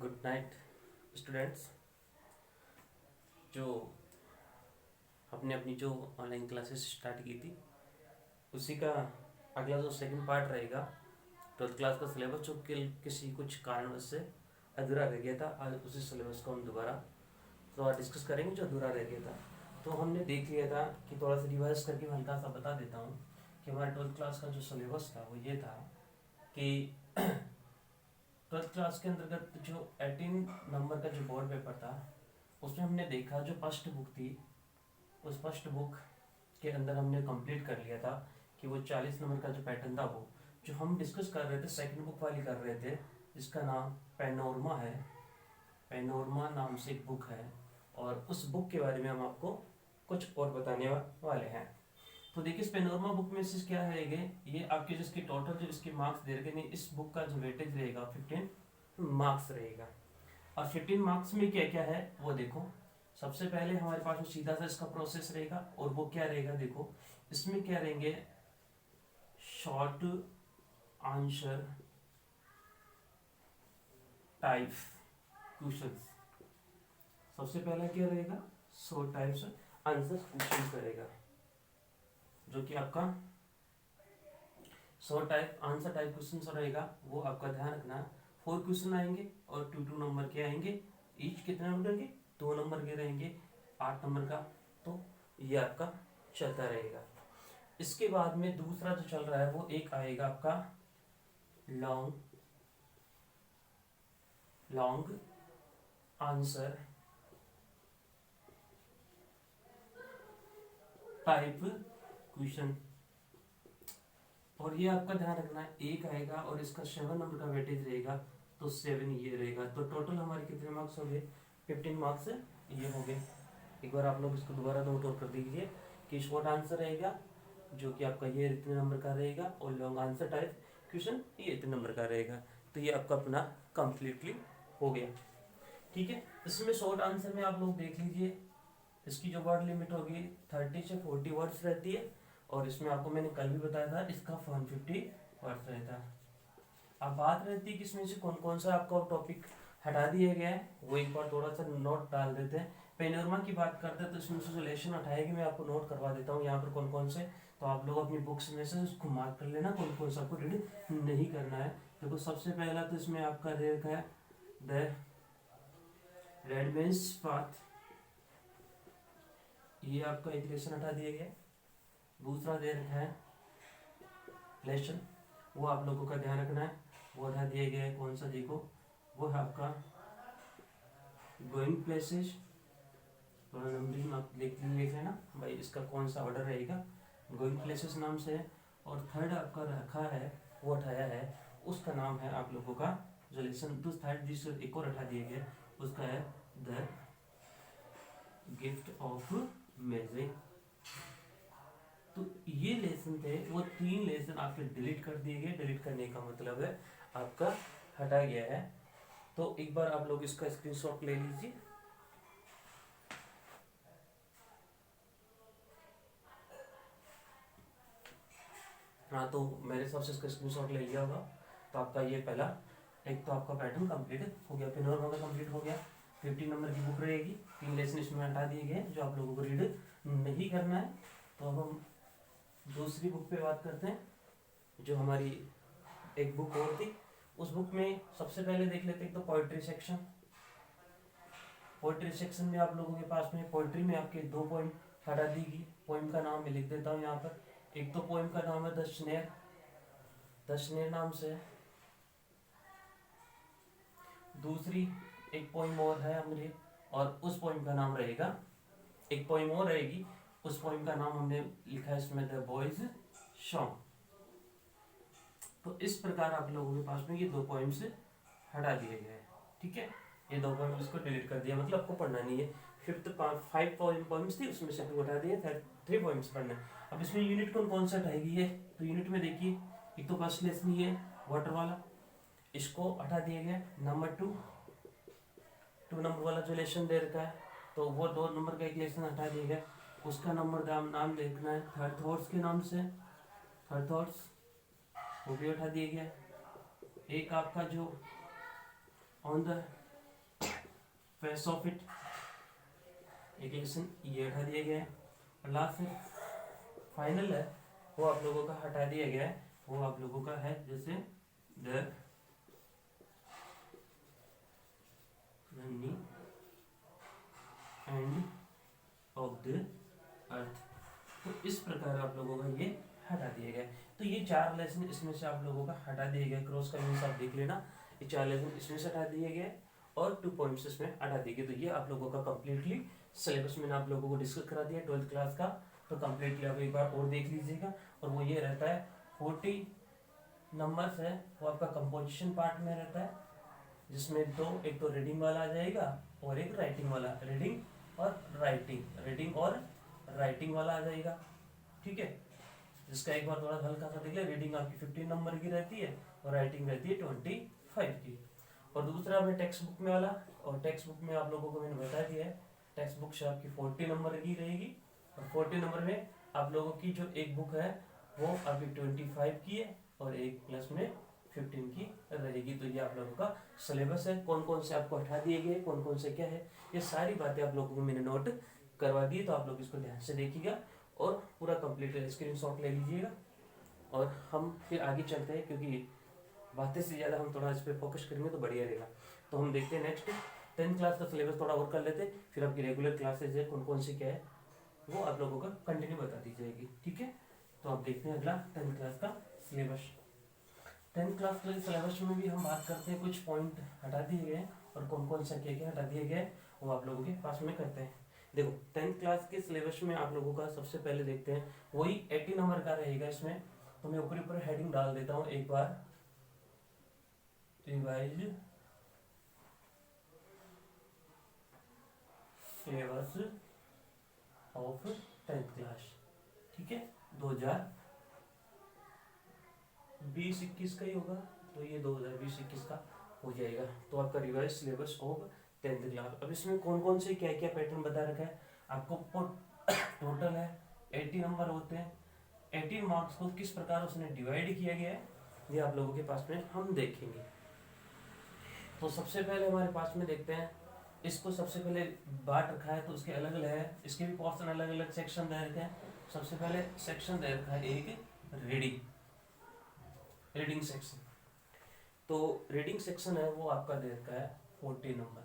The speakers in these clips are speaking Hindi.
Good night students. जो हमने अपनी जो ऑनलाइन क्लासेस स्टार्ट की थी उसी का अगला जो सेकंड पार्ट रहेगा। 12th क्लास का सिलेबस जो किसी कुछ कारणवश से अधूरा रह गया था, आज उसी सिलेबस को हम दोबारा थोड़ा डिस्कस करेंगे जो अधूरा रह गया था। तो हमने देख लिया था कि थोड़ा सा रिवाइज करके मैं हल्का सा बता देता हूँ कि हमारे 12th क्लास का जो सिलेबस था वो ये था कि 12th क्लास के अंतर्गत जो 18 नंबर का जो बोर्ड पेपर था उसमें हमने देखा जो फर्स्ट बुक थी, उस फर्स्ट बुक के अंदर हमने कंप्लीट कर लिया था कि वो 40 नंबर का जो पैटर्न था वो जो हम डिस्कस कर रहे थे सेकंड बुक वाली कर रहे थे, जिसका नाम पैनोरमा है। पैनोरमा नाम से एक बुक है और उस बुक के बारे में हम आपको कुछ और बताने वाले हैं। तो देखिए इस पैनोरमा बुक में से क्या रहेंगे, ये आपके जिसके टोटल जो इसके मार्क्स दे रखे नहीं, इस बुक का जो वेटेज रहेगा 15 मार्क्स रहेगा। और 15 मार्क्स में क्या क्या है वो देखो। सबसे पहले हमारे पास जो सीधा सा इसका प्रोसेस रहेगा और वो क्या रहेगा, देखो इसमें क्या रहेंगे, शॉर्ट आंसर टाइप क्वेश्चंस। सबसे पहला क्या रहेगा, शॉर्ट टाइप्स आंसर क्वेश्चंस रहेगा, जो कि आपका short type answer type question रहेगा। वो आपका ध्यान रखना, 4 क्वेश्चन आएंगे और 2 नंबर के आएंगे। ईच कितने नंबर के, 2 नंबर के रहेंगे, 8 नंबर का। तो ये आपका चलता रहेगा। इसके बाद में दूसरा जो चल रहा है वो एक आएगा आपका long long answer type question. और ये आपका ध्यान रखना है, एक आएगा और इसका 7 नंबर का वेटेज रहेगा, तो 7 ये रहेगा। तो टोटल हमारे कितने मार्क्स हो गए, 15 मार्क्स ये हो गए। एक बार आप लोग इसको दोबारा नोट आउट कर दीजिए कि शॉर्ट आंसर रहेगा जो कि आपका ये इतने नंबर का रहेगा और लॉन्ग आंसर टाइप क्वेश्चन ये इतने नंबर का रहेगा। तो ये आपका अपना कंप्लीटली हो गया। ठीक है, इसमें शॉर्ट आंसर में आप लोग देख लीजिए, इसकी जो वर्ड लिमिट होगी 30 से 40 वर्ड्स रहती है। और इसमें आपको मैंने कल भी बताया था इसका 150 वर्ड्स रहता है। अब बात रहती है कि इसमें से कौन कौन सा आपका टॉपिक हटा दिया गया है, वो एक बार थोड़ा सा नोट डाल देते हैं। पेनोरमा की बात करते हैं तो इसमें से जो लेसन हटाएगी मैं आपको नोट करवा देता हूँ यहाँ पर कौन कौन से। तो आप लोग अपनी बुक्स में से उसको मार्क कर लेना कौन कौन सा आपको रीड नहीं करना है। देखो सबसे पहला तो इसमें आपका रेख है द रेड बेंच पाथ, ये आपका एक लेसन हटा दिया गया। दूसरा दे रखा है लेसन, वो आप लोगों का ध्यान रखना है, वो हटा दिया गया है। कौन सा देखो, वो है आपका गोइंग प्लेसेस। थोड़ा नंबरिंग आप लिख लेना भाई, इसका कौन सा ऑर्डर रहेगा, गोइंग प्लेसेस नाम से है। और थर्ड आपका रखा है, वो हटाया है, उसका नाम है आप लोगों का जो लेसन टू थर्ड जिस एक और हटा दिया गया उसका है द गिफ्ट ऑफ म्यूजिक। तो ये लेसन थे, वो 3 लेसन आपके डिलीट कर दिए गए। डिलीट करने का मतलब है आपका हटा गया है। तो एक बार आप लोग इसका स्क्रीनशॉट ले लीजिए। हाँ, तो मेरे हिसाब से इसका स्क्रीनशॉट ले लिया होगा। तो आपका ये पहला एक तो आपका पैटर्न कंप्लीट हो गया, पेनोरमा का कंप्लीट हो गया। 50 नंबर की बुक रहेगी, 3 लेसन इसमें हटा दिए गए जो आप लोगों को रीड नहीं करना है। तो अब हम दूसरी बुक पे बात करते हैं, जो हमारी एक बुक और थी। उस बुक में सबसे पहले देख लेते हैं तो पोइट्री सेक्शन। पोइट्री सेक्शन में आप लोगों के पास में पोइट्री में आपके 2 पोइम हटा दी। पोइम का नाम मैं लिख देता हूँ यहाँ पर। एक तो पोइम का नाम है द स्नेर, द स्नेर नाम से। दूसरी एक पोइम और है हमारे, और उस पोइम का नाम रहेगा, एक पोइम और रहेगी, उस पोइम का नाम हमने लिखा है इसमें द बॉयज सॉन्ग। तो इस प्रकार आप लोगों के पास में ये 2 पोइम्स हटा दिए गए हैं। ठीक है, ये 2 पोइम्स को डिलीट कर दिया, मतलब आपको पढ़ना नहीं है। फिफ्थ 5 पोइम्स थी उसमें से 2 हटा दिए, 3 पोइम्स पढ़ना है। अब इसमें यूनिट कौन कौन सा हटाएगी है, तो यूनिट में देखिए एक तो फर्स्ट लेसन ये वाटर वाला, इसको हटा दिया गया। नंबर 2 नंबर वाला जो लेसन दे रखा है तो वो 2 नंबर का एक लेसन हटा दिया गया, उसका नंबर नाम देखना है थर्ड थॉट्स के नाम से। थर्ड थॉट्स वो भी हटा दिया गया। एक आपका जो on the face of it, एक लेसन ये हटा दिया गया है। और लास्ट में फाइनल है वो आप लोगों का हटा दिया गया है, वो आप लोगों का है जैसे the running end of the earth. तो इस प्रकार आप लोगों का ये हटा दिया गया। तो ये 4 लेसन इसमें से आप लोगों का हटा दिया गया, क्रॉस का मीन्स आप देख लेना, ये 4 लेसन इसमें से हटा दिए गए और 2 पॉइंट्स इसमें हटा दिए गए। तो ये आप लोगों का कंप्लीटली सिलेबस मैंने आप लोगों को डिस्कस करा दिया 12th क्लास का। तो कंप्लीटली आप एक बार और देख लीजिएगा। और वो ये रहता है 40 नंबर्स है, वो आपका कंपोजिशन पार्ट में रहता है, जिसमें एक तो रीडिंग वाला आ जाएगा और एक राइटिंग वाला, रीडिंग और राइटिंग वाला आ जाएगा। ठीक है, जिसका एक बार थोड़ा हल्का सा देख ले। रीडिंग आपकी 15 नंबर की रहती है और राइटिंग रहती है 25 की। और दूसरा है टेक्स्ट बुक में वाला, और टेक्स्ट बुक में आप लोगों को मैंने बता दिया है, टेक्स्ट बुक से आपकी 40 नंबर की रहेगी। और 40 नंबर में आप लोगों की जो एक बुक है वो अभी 25 की है और एक प्लस में 15 की रहेगी। तो ये आप लोगों का सिलेबस है, कौन कौन से आपको हटा दिए गए, कौन कौन से क्या है, ये सारी बातें आप लोगों को मैंने नोट करवा दी। तो आप लोग इसको ध्यान से देखिएगा और पूरा कंप्लीट स्क्रीनशॉट ले लीजिएगा। और हम फिर आगे चलते हैं, क्योंकि बातें से ज़्यादा हम थोड़ा इस पर फोकस करेंगे तो बढ़िया रहेगा। तो हम देखते हैं नेक्स्ट 10th क्लास का सिलेबस थोड़ा और कर लेते हैं, फिर आपकी रेगुलर क्लासेज है कौन कौन सी क्या है वो आप लोगों का कंटिन्यू बता दी जाएगी। ठीक है, तो आप देखते हैं अगला 10th क्लास का सिलेबस। 10th क्लास के सिलेबस में भी हम बात करते हैं, कुछ पॉइंट हटा दिए गए और कौन कौन सा क्या क्या हटा दिए गए वो आप लोगों के पास में करते हैं। देखो 10th क्लास के सिलेबस में आप लोगों का सबसे पहले देखते हैं वही 80 नंबर का रहेगा इसमें। तो मैं ऊपर ऊपर हेडिंग डाल देता हूँ एक बार, revise syllabus of 10th class. ठीक है, 2020-21 का ही होगा, तो ये 2020-21 का हो जाएगा। तो आपका revise syllabus of 10th class. अब इसमें कौन कौन से क्या क्या पैटर्न बता रखा है आपको। टोटल है 80 नंबर होते हैं, 80 मार्क्स को किस प्रकार उसने डिवाइड किया गया है ये आप लोगों के पास में हम देखेंगे। तो सबसे पहले हमारे पास में देखते हैं, इसको सबसे पहले बांट रखा है तो उसके अलग अलग है, इसके भी पोर्शन अलग अलग सेक्शन दे रखे हैं। सबसे पहले सेक्शन दे रखा है एक रीडिंग सेक्शन। तो रीडिंग सेक्शन है वो आपका दे रखा है 40 नंबर।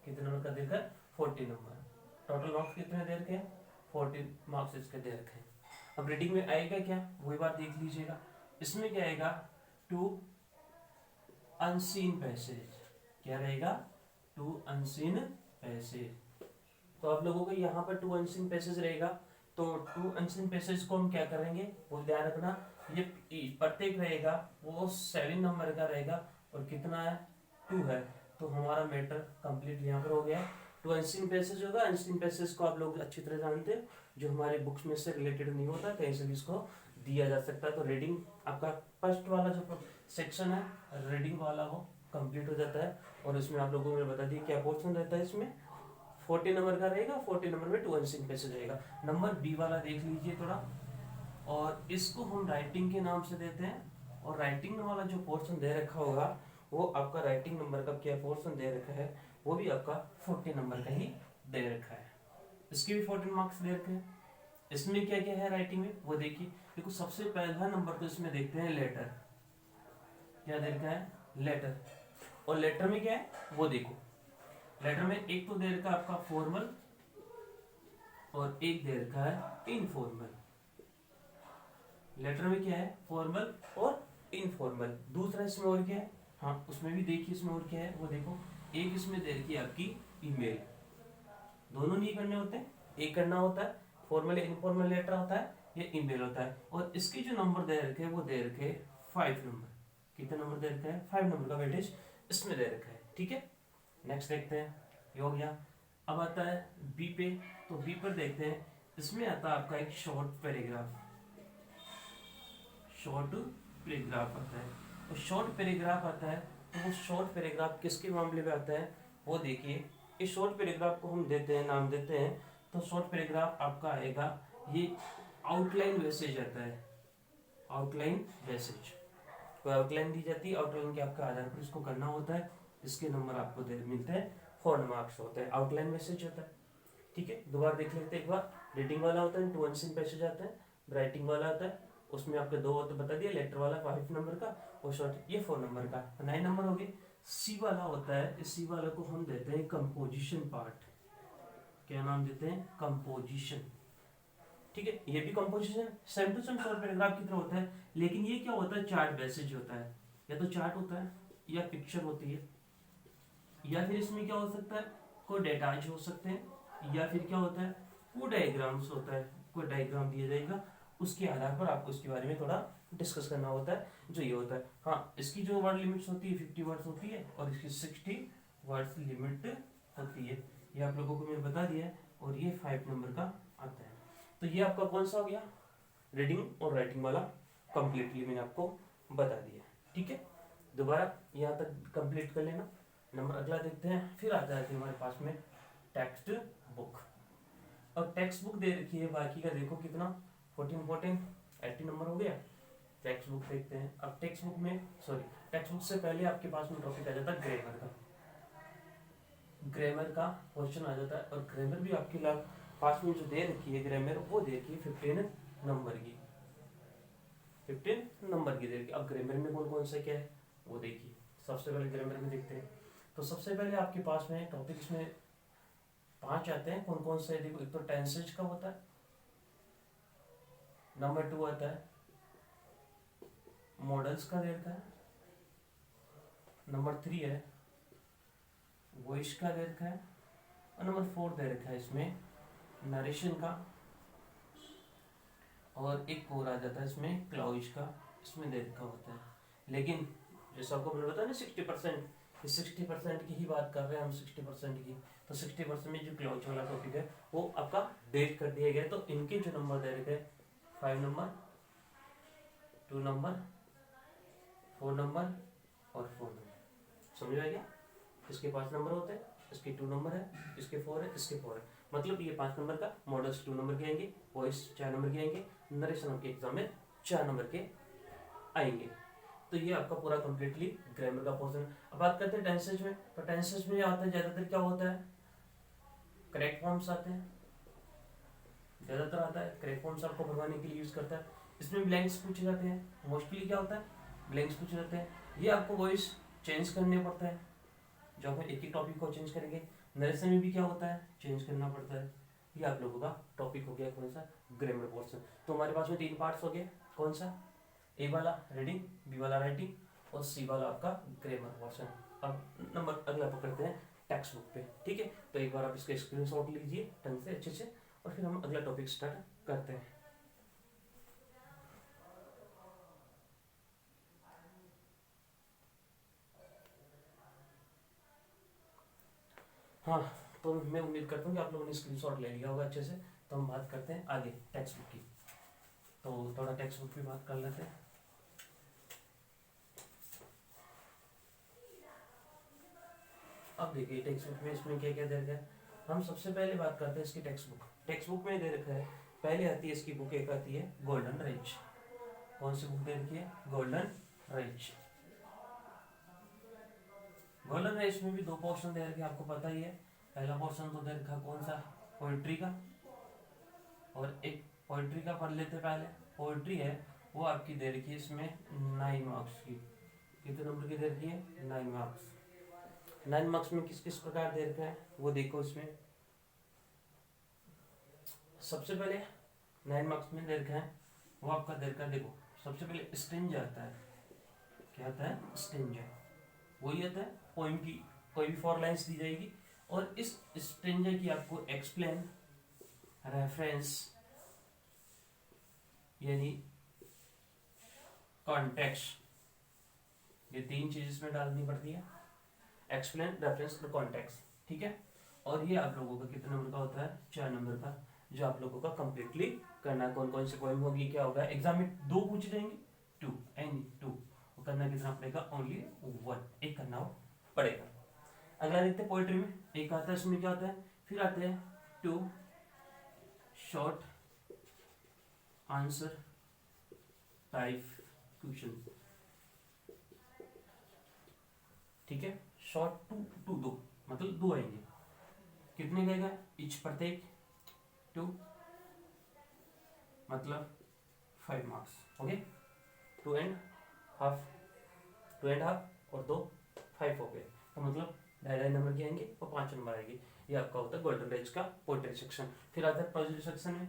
कितने नंबर का दे रखा है 40 नंबर। टोटल मार्क्स कितने दे रखे हैं 40 मार्क्स इसके दे रखे हैं। अब रीडिंग में आएगा क्या वही बात देख लीजिएगा। इसमें क्या आएगा 2 अनसीन पैसेज। क्या रहेगा 2 अनसीन पैसेज। तो आप लोगों को यहाँ पर 2 अनसीन पैसेज रहेगा। तो 2 अनसीन पैसेज को हम क्या करेंगे वो ध्यान रखना, ये प्रत्येक रहेगा वो 7 नंबर का रहेगा और कितना है 2 है। तो हमारा मैटर कंप्लीट यहाँ पर हो गया। 2 अनसीन पैसेज होगा। अनसीन पैसेज को आप लोग अच्छी तरह जानते हैं, जो हमारे बुक्स में से रिलेटेड नहीं होता, कहीं से भी इसको दिया जा सकता है। तो रीडिंग आपका फर्स्ट वाला जो सेक्शन है रीडिंग वाला वो कंप्लीट हो जाता है। और इसमें आप लोगों ने बता दिया क्या पोर्शन रहता है, इसमें 40 नंबर का रहेगा। 40 नंबर में 2 अनसीन पैसेज रहेगा। नंबर बी वाला देख लीजिए थोड़ा, और इसको हम राइटिंग के नाम से देते हैं। और राइटिंग वाला जो पोर्शन दे रखा होगा वो आपका राइटिंग नंबर का क्या पोर्शन दे रखा है वो भी आपका 40 नंबर का ही दे रखा है। इसके भी 14 मार्क्स दे रखे हैं। इसमें क्या क्या है राइटिंग में वो देखिए। देखो सबसे पहला नंबर तो इसमें देखते हैं लेटर। क्या दे रखा है लेटर। और लेटर में क्या है वो देखो। लेटर में एक तो दे रखा है आपका फॉर्मल और एक दे रखा है इनफॉर्मल। लेटर में क्या है फॉर्मल और इनफॉर्मल। दूसरा इसमें और क्या है, हाँ उसमें भी देखिए इसमें और क्या है वो देखो। एक इसमें दे रखी है आपकी ईमेल। दोनों नहीं करने होते, एक करना होता है। फॉर्मल इनफॉर्मल लेटर होता है, ये ईमेल होता है। और इसके जो नंबर दे रखे हैं वो दे रखे हैं 5 नंबर। कितने नंबर दे रखे हैं 5 नंबर का वेटेज इसमें दे रखा है। ठीक है, नेक्स्ट देखते हैं, ये हो गया। अब आता है बी पे। तो बी पर देखते हैं, इसमें आता है आपका एक शॉर्ट पैराग्राफ आता है। और शॉर्ट पैराग्राफ आता है तो वो शॉर्ट पैराग्राफ किसके मामले में आता है वो देखिए। इस शॉर्ट पैराग्राफ को हम देते हैं नाम देते हैं, तो शॉर्ट पैराग्राफ आपका आएगा ये आउटलाइन मैसेज आता है। आउटलाइन मैसेज कोई आउटलाइन दी जाती है, आउटलाइन के आपका आधार पर इसको करना होता है। इसके नंबर आपको मिलते हैं 4 मार्क्स होते हैं, आउटलाइन मैसेज होता है। ठीक है, दोबारा देख लेते हैं एक बार। रीडिंग वाला होता है 2 अनसीन पैसेज आता है, राइटिंग वाला आता है उसमें आपके 2 तो बता दिया, लेटर वाला 5 नंबर का और शॉर्ट ये 4 नंबर का, 9 नंबर हो गए। सी वाला होता है, इस सी वाला को हम देते हैं कंपोजिशन पार्ट। क्या नाम देते हैं? कंपोजिशन। ठीक है, ये भी composition same to same short paragraph की तरह होता है, लेकिन ये क्या होता है? चार्ट मैसेज होता है, या तो चार्ट होता है या पिक्चर होती है, या फिर इसमें क्या हो सकता है? कोई डेटाज हो सकते हैं, या फिर क्या होता है? कोई डायग्राम्स होता है, कोई डायग्राम दिया जाएगा, उसके आधार पर आपको इसके बारे में थोड़ा डिस्कस करना होता है, जो ये होता है। हाँ, इसकी जो वर्ड लिमिट्स होती है 50 वर्ड्स होती है और इसकी 60 वर्ड्स लिमिट होती है, ये आप लोगों को मैंने बता दिया है। और ये 5 नंबर का आता है। तो ये आपका कौन सा हो गया? रीडिंग और राइटिंग वाला कंप्लीटली मैंने आपको बता दिया। ठीक है, दोबारा यहाँ तक कंप्लीट कर लेना। नंबर अगला देखते हैं, फिर आता है हमारे पास में टेक्स्ट बुक। अब टेक्स्ट बुक दे रखी है, बाकी का देखो कितना 14 80 नंबर हो गया। टेक्स्ट बुक देखते हैं। अब टेक्स्ट बुक में टेक्स्ट बुक से पहले आपके पास में टॉपिक आ जाता है ग्रामर का क्वेश्चन आ जाता है। और ग्रामर भी आपके पास में जो दे रखी है ग्रामर, वो दे रखी है 15 नंबर की, 15 नंबर की दे रखी। अब ग्रामर में कौन कौन सा क्या है वो देखिए। सबसे पहले ग्रामर में देखते हैं। तो सबसे पहले आपके पास में टॉपिक्स में 5 आते हैं। कौन कौन से? देखो, एक तो टेंसेज का होता है, नंबर 2 आता है मॉडल्स का दे रखा है, नंबर 3 है वॉइस का दे रखा है, और नंबर 4 दे रखा है इसमें नरेशन का, और एक और आ जाता है इसमें क्लाउज का, इसमें दे रखा होता है। लेकिन जैसा आपको मैंने बताया ना 60%, इस 60% की ही बात कर रहे हैं हम, 60% की। तो 60% में जो क्लाउज वाला टॉपिक है वो आपका डेट कर दिया गया। तो इनके जो नंबर दे रखे हैं 5 नंबर, 2 नंबर, 4 नंबर और 4 नंबर, समझ आएगा? इसके 5 नंबर होते हैं, इसके 2 नंबर है, इसके 4 है, इसके 4 है। मतलब ये 5 नंबर का, मॉडल्स 2 नंबर के आएंगे, वॉइस 4 नंबर के आएंगे, नरेशन आपके एग्जाम में 4 नंबर के आएंगे। तो ये आपका पूरा कंप्लीटली ग्रामर का पोर्शन। अब बात करते हैं टेंसेज में। तो टेंसेज में आता है ज्यादातर क्या होता है? करेक्ट फॉर्म्स आते हैं, ज्यादातर आता है करेक्ट फॉर्म्स आपको भरवाने के लिए यूज करता है। इसमें ब्लैंक्स पूछे जाते हैं, मोस्टली क्या होता है? ब्लैंक्स पूछे जाते हैं। ये आपको वॉइस चेंज करने पड़ता है, जब हम एक ही टॉपिक को चेंज करेंगे। नरेशन में भी क्या होता है? चेंज करना पड़ता है। ये आप लोगों का टॉपिक हो गया कौन सा? Grammar portion. तो हमारे पास में 3 पार्ट्स हो गए। कौन सा? ए वाला रीडिंग, बी वाला राइटिंग और सी वाला आपका ग्रामर पोर्शन। अब नंबर अगला पकड़ते हैं टेक्स्ट बुक पे। ठीक है, तो एक बार आप इसका स्क्रीनशॉट लीजिए ढंग से अच्छे से, और फिर हम अगला टॉपिक स्टार्ट करते हैं। हाँ, तो मैं उम्मीद करता हूँ कि आप लोगों ने स्क्रीनशॉट ले लिया होगा अच्छे से। तो हम बात करते हैं आगे टेक्स्ट बुक की। तो थोड़ा टेक्स्ट बुक की बात कर लेते हैं। अब देखिए टेक्स्ट बुक में इसमें क्या क्या दे रखा है। हम सबसे पहले बात करते हैं इसकी टेक्स्ट बुक। टेक्स्ट बुक में दे रखा है, पहले आती है इसकी बुक, एक आती है गोल्डन रेंज। कौन सी बुक दे रखी है? Golden range. गोल्डन रेंज में भी 2 पोर्शन दे रखे, आपको पता ही है। पहला पोर्शन तो दे रखा कौन सा? पोइट्री का। और एक पोइट्री का पढ़ लेते पहले। पोइट्री है वो आपकी दे रखी है इसमें 9 मार्क्स की। कितने नंबर की दे रखी है? 9 मार्क्स। 9 मार्क्स में किस किस प्रकार दे रखा है वो देखो। इसमें सबसे पहले 9 मार्क्स में दे रखा है वो आपका दे रखा है, देखो सबसे पहले स्टेंजा आता है। क्या आता है? स्टेंजा। वही आता है पोइम की कोई भी 4 लाइन्स दी जाएगी, और इस स्टेंजा की आपको एक्सप्लेन, रेफरेंस यानी कॉन्टेक्स्ट, ये 3 चीज इसमें डालनी पड़ती है। एक्सप्लेन, रेफरेंस और कॉन्टेक्स्ट। ठीक है, और ये आप लोगों का कितने नंबर का होता है? 4 नंबर का, जो आप लोगों का कंप्लीटली करना है। कौन कौन से पोइम होगी, क्या होगा? एग्जाम में 2 पूछे जाएंगे, 2 एंड 2, और करना कितना पड़ेगा? ओनली 1, एक करना पड़ेगा। अगला देखते हैं पोएट्री में। एक आता है, इसमें क्या आता है? फिर आते हैं 2 शॉर्ट आंसर टाइप क्वेश्चन। ठीक है, शॉर्ट टू 2, मतलब 2 आएंगे। कितने गएगा इच प्रत्येक 2 मतलब 5 मार्क्स हो गए। 2.5 2.5 और 2 5 हो गए, तो मतलब 2.5 नंबर के आएंगे और 5 नंबर आएंगे। ये आपका होता है गोल्डन रेज का पोएट्री सेक्शन। फिर आता है प्रोज सेक्शन में।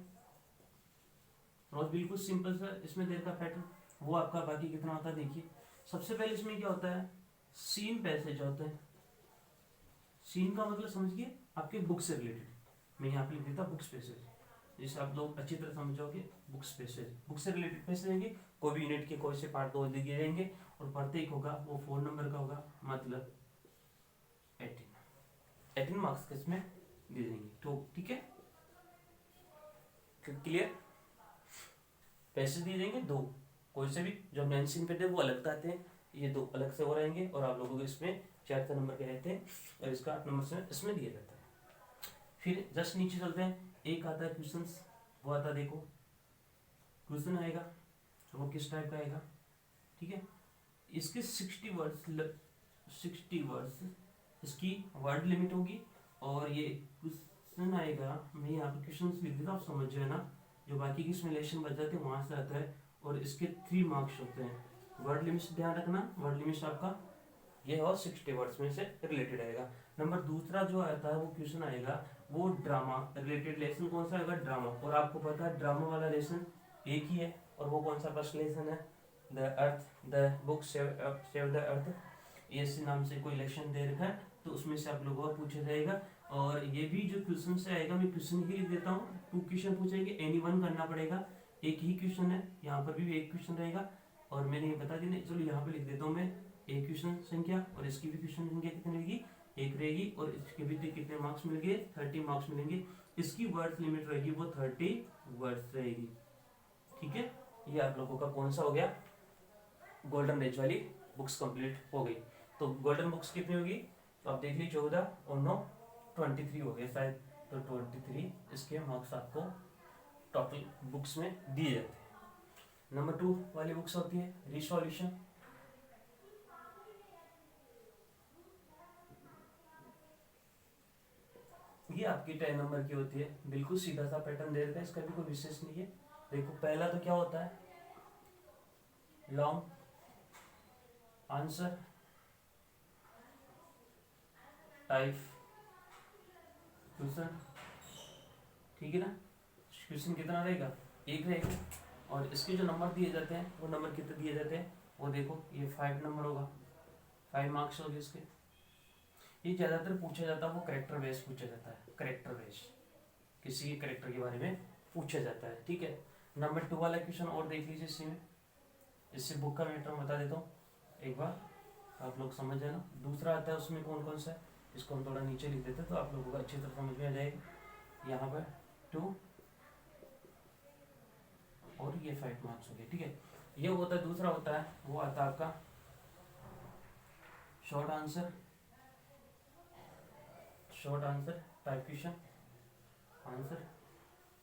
प्रोज बिल्कुल सिंपल सा इसमें देर का पैटर्न, वो आपका बाकी कितना होता है देखिए। सबसे पहले इसमें क्या होता है, सीन पैसेज होते हैं। सीन का मतलब समझिए आपके बुक से रिलेटेड, मैं यहाँ पे लिख देता बुक्स पैसेज, जिसे आप लोग अच्छी तरह समझोगे। बुक्स पैसेज, बुक से रिलेटेड पैसेज रहेंगे, कोई भी यूनिट के कोई से पार्ट 2 दिए रहेंगे और प्रत्येक होगा वो 4 नंबर का होगा, मतलब 18 मार्क्स के इसमें दिए जाएंगे। तो ठीक है, क्लियर। पैसेज दिए जाएंगे 2, कोई से भी जो मेन सीन पे थे वो अलग आते हैं, ये 2 अलग से हो रहेंगे और आप लोगों को इसमें 4 नंबर के रहते हैं और इसका 8 नंबर से इसमें दिया जाता है। फिर जस्ट नीचे चलते हैं, एक आता है क्वेश्चंस, वो आता है देखो क्वेश्चन आएगा, तो वो किस टाइप का आएगा, ठीक है। इसके 60 वर्ड्स इसकी वर्ड लिमिट होगी और ये क्वेश्चन आएगा, मैं यहाँ पे क्वेश्चन लिख देता हूँ, आप समझ जाए ना, जो बाकी की इसमें लेशन बच जाते हैं वहां से आता है और इसके 3 मार्क्स होते हैं। वर्ड लिमिट ध्यान रखना, वर्ड लिमिट आपका ये और 60 वर्ड्स में से रिलेटेड आएगा। नंबर दूसरा जो आता है वो क्वेश्चन आएगा वो ड्रामा रिलेटेड, लेसन कौन सा आएगा, ड्रामा। और आपको पता है ड्रामा वाला लेसन एक ही है और वो कौन सा फर्स्ट लेसन है, the earth the book save the earth, इस नाम से कोई लेसन दे रखा है, तो उसमें से आप लोगों को पूछा जाएगा। और ये भी जो क्वेश्चन से आएगा, मैं क्वेश्चन ही लिख देता हूँ, 2 क्वेश्चन पूछेंगे, एनी वन करना पड़ेगा, एक ही क्वेश्चन है, यहाँ पर भी एक क्वेश्चन रहेगा और मैंने ये बता दी, चलो यहाँ पे लिख देता हूँ मैं, एक क्वेश्चन संख्या और इसकी भी क्वेश्चन संख्या कितनी रहेगी, एक रहेगी और इसके भी कितने मार्क्स मिलेंगे, 30 मार्क्स मिलेंगे। इसकी वर्ड्स लिमिट रहेगी वो 30 वर्ड्स रहेगी, ठीक है। ये आप लोगों का कौन सा हो गया, गोल्डन रेज वाली बुक्स कंप्लीट हो गई। तो गोल्डन बुक्स कितनी होगी, तो आप देख लीजिए 14 और 9 23 हो गए शायद, तो 23 इसके मार्क्स आपको टोटल बुक्स में दिए जाते हैं। नंबर 2 वाली बुक्स होती है रिसोल्यूशन। ये आपकी 10 नंबर की होती है, बिल्कुल सीधा सा पैटर्न दे देता है, इसका भी कोई विशेष नहीं है। देखो पहला तो क्या होता है, लॉन्ग आंसर टाइप क्वेश्चन, ठीक है ना। क्वेश्चन कितना रहेगा, एक रहेगा और इसके जो नंबर दिए जाते हैं वो नंबर कितने दिए जाते हैं, वो देखो ये 5 नंबर होगा, 5 मार्क्स होंगे इसके। ये ज़्यादातर पूछा जाता है वो करेक्टर बेस पूछा जाता है, करेक्टर बेस किसी के करेक्टर के बारे में पूछा जाता है, ठीक है। नंबर 2 वाला क्वेश्चन और देख लीजिए, इसी में इससे बुक का मैटर बता देता हूँ एक बार, आप लोग समझ जाना। दूसरा आता है उसमें कौन कौन सा है, इसको हम थोड़ा नीचे लिख देते हैं तो आप लोगों को अच्छी तरह समझ में आ जाएगा। यहाँ पर 2 और ये 5 मार्क्स हो गए, ठीक है। ये होता है, दूसरा होता है वो आता है आपका short answer type question, answer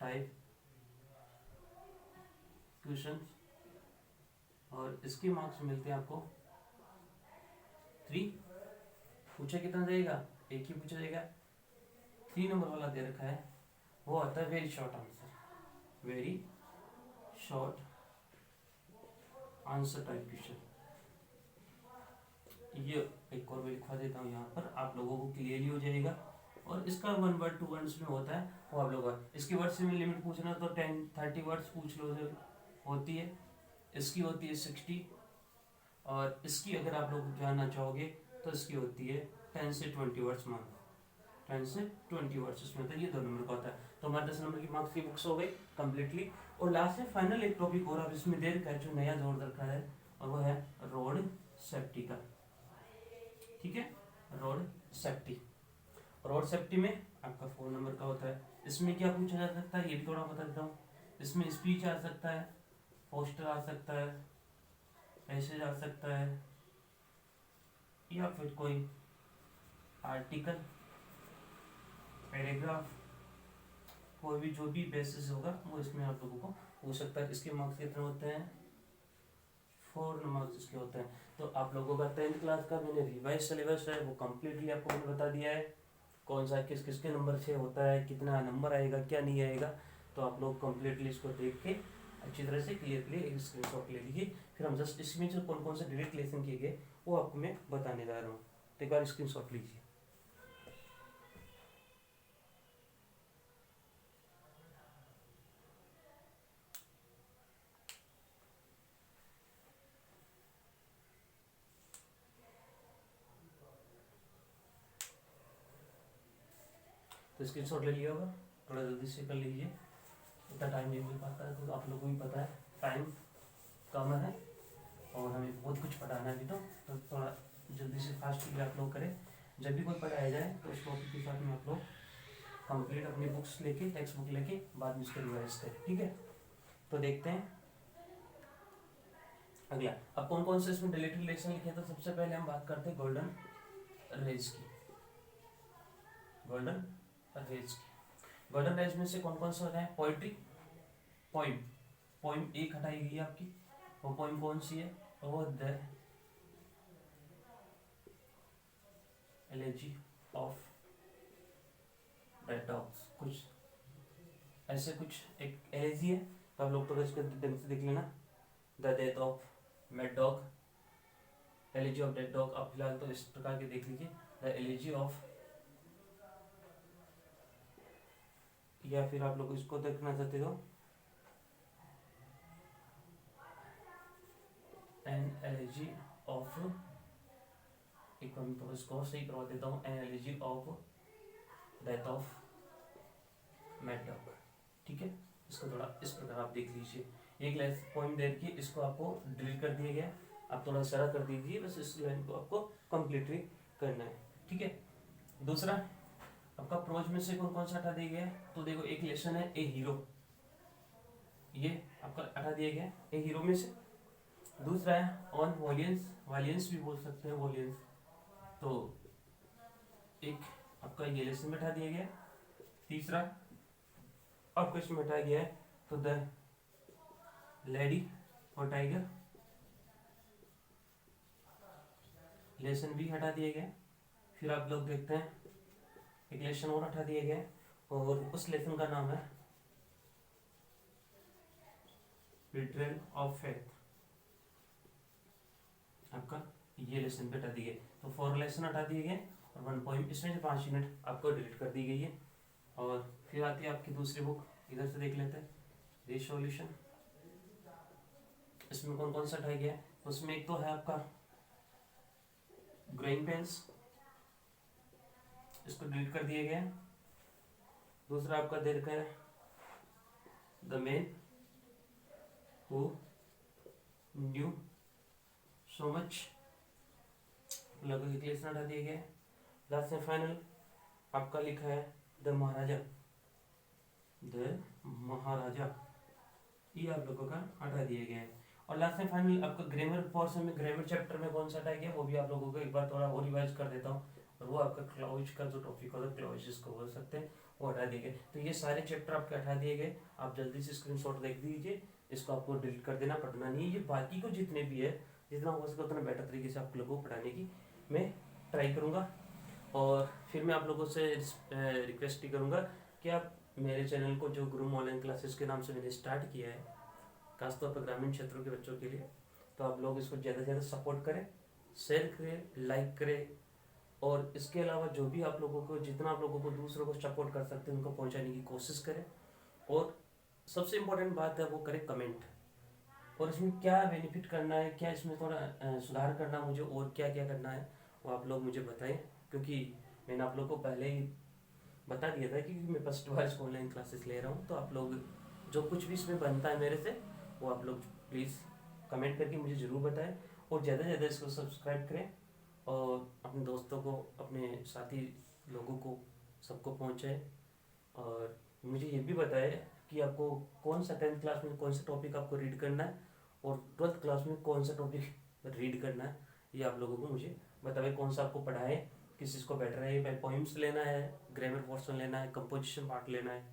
type question, और इसके मार्क्स मिलते हैं आपको 3। पूछा कितना जाएगा, एक ही पूछा जाएगा, 3 नंबर वाला दे रखा है, वो आता है very short answer, very short answer type question. ये एक और मैं लिखवा देता हूँ यहाँ पर, आप लोगों को क्लियरली हो जाएगा। और इसका 1 वर्ड 2 वर्ड्स में होता है, वो आप लोग इसके वर्ड्स में लिमिट पूछना तो 10-30 वर्ड्स पूछ लो, जो होती है इसकी होती है 60, और इसकी अगर आप लोग जानना चाहोगे तो इसकी होती है 10 से 20 वर्ड्स मान लो, 10 से 20 वर्ड्स इसमें होता है, ये 2 नंबर का होता है। तो हमारे 10 नंबर की मार्क्स की बुक्स हो गई कम्प्लीटली। और लास्ट में फाइनल एक टॉपिक और अब इसमें दे रखा है जो नया जोड़ रखा है, और वो है रोड सेफ्टी का, ठीक है। रोड सेफ्टी, रोड सेफ्टी में आपका 4 नंबर का होता है। इसमें क्या पूछा जा सकता है ये भी थोड़ा बता देता हूँ। इसमें स्पीच आ सकता है, पोस्टर आ सकता है, मैसेज आ सकता है, या फिर कोई आर्टिकल, पैराग्राफ, कोई भी जो भी बेसिस होगा वो इसमें आप लोगों को हो सकता है। इसके मार्क्स कितने होते हैं 4 मार्क्स इसके होते हैं। तो आप लोगों का 10th क्लास का मैंने रिवाइज सिलेबस है वो कम्प्लीटली आपको मैंने बता दिया है, कौन सा किस किसके नंबर से होता है, कितना नंबर आएगा, क्या नहीं आएगा। तो आप लोग कम्प्लीटली इसको देख के अच्छी तरह से क्लियरली एक स्क्रीनशॉट ले लीजिए। फिर हम जस्ट इसमें जो कौन कौन से डायरेक्ट लेसन किए गए वो आपको मैं बताने जा रहा हूँ। तो एक बार स्क्रीनशॉट लीजिए। तो स्क्रीनशॉट ले लिया होगा, थोड़ा जल्दी से कर लीजिए, इतना टाइम नहीं मिल पाता है। तो आप लोगों को भी पता है टाइम कम है और हमें बहुत कुछ पढ़ाना है अभी, तो थोड़ा जल्दी से फास्ट आप लोग करें। जब भी कोई पढ़ाया जाए तो उस टॉपिक के साथ में आप लोग कंप्लीट अपनी बुक्स लेके, टेक्स्ट बुक लेके बाद में इसको रिवाइज करें, ठीक है। तो देखते हैं अगला। अब कौन कौन से इसमें डिलीटेड रिलेशन लिखे, तो सबसे पहले हम बात करते हैं गोल्डन रेज की। गोल्डन रेज की, गोल्डन रेज में से कौन कौन से होते हैं? पोइट्री, पोइम, पोइम एक हटाई गई है आपकी। वो पोइम कौन सी है? वो the elegy of red dogs, कुछ ऐसे कुछ एक एलेजी है। तो आप लोग तो इसको ढंग से देख लेना। The death of mad dog, elegy of dead dog, आप फिलहाल तो इस प्रकार के देख लीजिए। द एलेजी ऑफ, या फिर आप लोग इसको देखना चाहते हो एन एलेजी ऑफ, एक बार तो इसको सही करवा देता हूँ, an elegy of death of mad dog, ठीक है। इसको थोड़ा इस प्रकार आप देख लीजिए। एक लाइन पोइम दे के इसको आपको डिलीट कर दिया गया, आप थोड़ा सारा कर दीजिए, बस इस लाइन को आपको कंप्लीटली करना है, ठीक है। दूसरा आपका प्रोज में से कौन कौन सा हटा दिया गया है? तो देखो एक लेसन है ए हीरो, ये आपका हटा दिया गया ए हीरो में से। दूसरा है ऑन वॉलियंस, वॉलियंस भी बोल सकते हैं वॉलियंस, तो एक आपका ये लेसन में हटा दिया गया। तीसरा आपको इसमें हटाया गया है तो द लेडी और टाइगर, लेसन भी हटा दिया गया। फिर आप लोग देखते हैं एक लेसन और हटा दिया गया और उस लेसन का नाम है बिट्रेयल ऑफ फेथ, आपका ये लेसन पे हटा दिए गए। तो 4 लेसन हटा दिए गए और 1 पोइम, इसमें से 5 यूनिट आपको डिलीट कर दी गई है। और फिर आती है आपकी दूसरी बुक, इधर से देख लेते हैं रिसोल्यूशन। इसमें कौन कौन सा हटाया गया है? उसमें एक तो है आपका ग्रोइंग पेन्स, इसको डिलीट कर दिया गया। दूसरा आपका दे रखा है the man who knew so much, लगभग एक लेसन हटा दिया गया। लास्ट में फाइनल आपका लिखा है द महाराजा, द महाराजा, ये आप लोगों का हटा दिया गया है। और लास्ट में फाइनल आपका ग्रामर पोर्शन में, ग्रामर चैप्टर में कौन सा हटाया गया वो भी आप लोगों को एक बार थोड़ा और रिवाइज कर देता हूँ। और वो आपका क्लाउज का जो टॉपिक होता है, क्लाउज जिसको बोल सकते हैं, वो हटा दिए गए। तो ये सारे चैप्टर आपके हटा दिए गए, आप जल्दी से स्क्रीनशॉट देख दीजिए, इसको आपको डिलीट कर देना, पढ़ना नहीं है। ये बाकी को जितने भी है, जितना हो सके उतना बेटर तरीके से आप लोगों को पढ़ाने की मैं ट्राई करूँगा। और फिर मैं आप लोगों से रिक्वेस्ट ही करूँगा कि आप मेरे चैनल को, जो गुरु ऑनलाइन क्लासेस के नाम से मैंने स्टार्ट किया है खासतौर पर ग्रामीण क्षेत्रों के बच्चों के लिए, तो आप लोग इसको ज़्यादा से ज़्यादा सपोर्ट करें, शेयर करें, लाइक करें। और इसके अलावा जो भी आप लोगों को, जितना आप लोगों को दूसरों को सपोर्ट कर सकते हैं उनको पहुंचाने की कोशिश करें। और सबसे इम्पोर्टेंट बात है वो करें कमेंट, और इसमें क्या बेनिफिट करना है, क्या इसमें थोड़ा सुधार करना मुझे, और क्या क्या करना है वो आप लोग मुझे बताएं। क्योंकि मैंने आप लोग को पहले ही बता दिया था कि मैं फर्स्ट बार ऑनलाइन क्लासेस ले रहा हूँ, तो आप लोग जो कुछ भी इसमें बनता है मेरे से वो आप लोग प्लीज़ कमेंट करके मुझे ज़रूर बताएं। और ज़्यादा से ज़्यादा इसको सब्सक्राइब करें और अपने दोस्तों को, अपने साथी लोगों को, सबको पहुँचाएं। और मुझे ये भी बताएं कि आपको कौन सा 10th क्लास में कौन सा टॉपिक आपको रीड करना है और 12th क्लास में कौन सा टॉपिक रीड करना है, ये आप लोगों को मुझे बताएं। कौन सा आपको पढ़ाएं, किस चीज़ को बेटर है, पोइम्स लेना है, ग्रामर पोर्शन लेना है, कंपोजिशन पार्ट लेना है,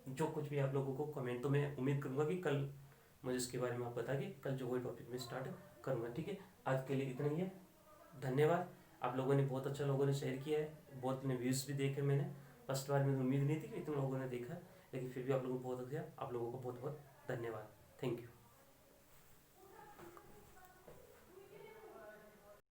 जो कुछ भी आप लोगों को कमेंट, तो मैं उम्मीद करूँगा कि कल मुझे इसके बारे में आप बता के कल जो वही टॉपिक में स्टार्ट करूँगा। ठीक है, आज के लिए इतना ही है। धन्यवाद। आप लोगों ने बहुत अच्छा लोगों ने शेयर किया है, बहुत ने व्यूज़ भी देखे मैंने। फर्स्ट बार में उम्मीद नहीं थी कि इतने लोगों ने देखा, लेकिन फिर भी आप लोगों को बहुत अच्छा, आप लोगों को बहुत बहुत धन्यवाद। Thank you.